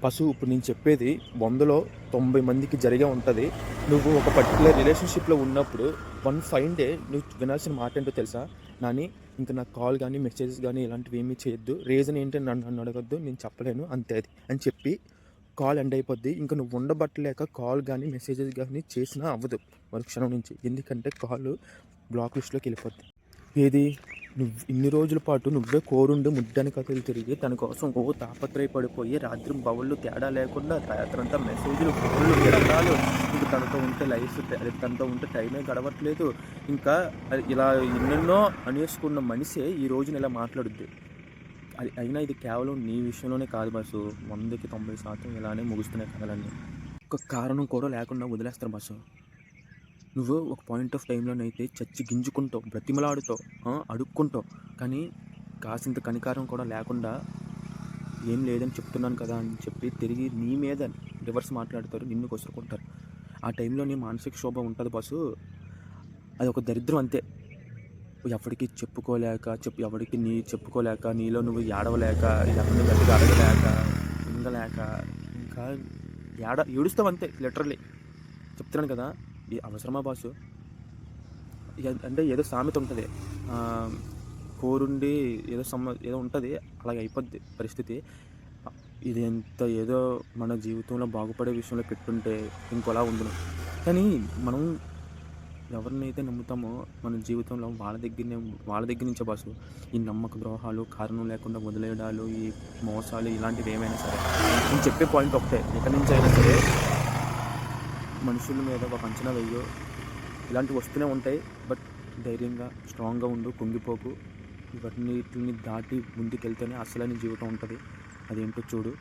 పశువు ఇప్పుడు నేను చెప్పేది 100లో 90 మందికి జరిగే ఉంటది. నువ్వు ఒక పర్టిక్యులర్ రిలేషన్‌షిప్‌లో ఉన్నప్పుడు వన్ ఫైన్ డే నువ్వు వినాల్సిన మాట ఏంటో తెలుసా? నాని ఇంక నాకు కాల్ గాని, మెసేజెస్ గాని ఇలాంటివి ఏమీ చేయొద్దు. రీజన్ ఏంటి నన్ను అడగొద్దు. నేను చెప్పలేను అంతే అది అని చెప్పి కాల్ ఎండ్ అయిపోద్ది. ఇంక నువ్వు ఉండబట్టలేక కాల్ గాని, మెసేజెస్ గాని చేసినా అవ్వదు మరుక్షణం నుంచి. ఎందుకంటే కాల్ బ్లాక్ లిస్ట్‌లోకి వెళ్ళిపోద్ది. ఏది? నువ్వు ఇన్ని రోజుల పాటు నువ్వే కోరుండి ముద్దెనకాతలు తిరిగి తన కోసం తాపత్రయపడిపోయి రాత్రి బవళ్ళు తేడా లేకుండా రాత్రంతా మెసేజ్‌లు, ఫోన్‌లు, విరకాలు. ఇంక తనతో ఉంటే తనతో ఉంటే టైమే గడవట్లేదు. ఇంకా ఇలా ఎన్నెన్నో అనేసుకున్న మనిషే ఈ రోజున ఇలా మాట్లాడుద్ది. అయినా ఇది కేవలం నీ విషయంలోనే కాదు బాసు. 100కి 90% ఇలానే ముగుస్తున్నాయి కథలన్నీ. ఒక్క కారణం కూడా లేకుండా వదిలేస్తారు బాసు. నువ్వు ఒక పాయింట్ ఆఫ్ టైంలోనైతే చచ్చి గింజుకుంటావు, బ్రతిమలాడుతావు, అడుక్కుంటావు. కానీ కాసింత కనికరం కూడా లేకుండా ఏం లేదని చెప్తున్నాను కదా అని చెప్పి తిరిగి నీ మీద రివర్స్ మాట్లాడతారు, నిన్ను కొసురుకుంటారు. ఆ టైంలో నీ మానసిక క్షోభ ఉంటుంది బాసు. అది ఒక దరిద్రం అంతే. ఎవడికి చెప్పుకోలేక ఎవడికి చెప్పుకోలేక నీలో నువ్వు ఏడవలేక ఎవరిని గట్టిగా అడగలేక మింగలేక ఇంకా ఏడుస్తావు అంతే. లిటరల్లీ చెప్తున్నాను కదా. ఈ అవసరమా బాసు? అంటే ఏదో సామెత ఉంటుంది. కోరుండి ఏదో ఉంటుంది. అలాగే అయిపోద్ది పరిస్థితి. ఇది ఏదో మన జీవితంలో బాగుపడే విషయంలో పెట్టుంటే ఇంకోలా ఉండును. కానీ మనం ఎవరినైతే నమ్ముతామో మన జీవితంలో వాళ్ళ దగ్గర నుంచే బాసు ఈ నమ్మక ద్రోహాలు, కారణం లేకుండా వదిలేయడాలు, ఈ మోసాలు ఇలాంటివి ఏమైనా సరే. నేను చెప్పే పాయింట్ ఒకటే, ఎక్కడి నుంచి అయినా సరే మనుషుల మీద ఒక అంచనా వెయ్యో. ఇలాంటివి వస్తూనే ఉంటాయి. బట్ ధైర్యంగా స్ట్రాంగ్గా ఉండు, కుంగిపోకు. ఇవన్నిటిని దాటి ముందుకెళ్తేనే అసలైన జీవితం ఉంటుంది. అదేంటో చూడు.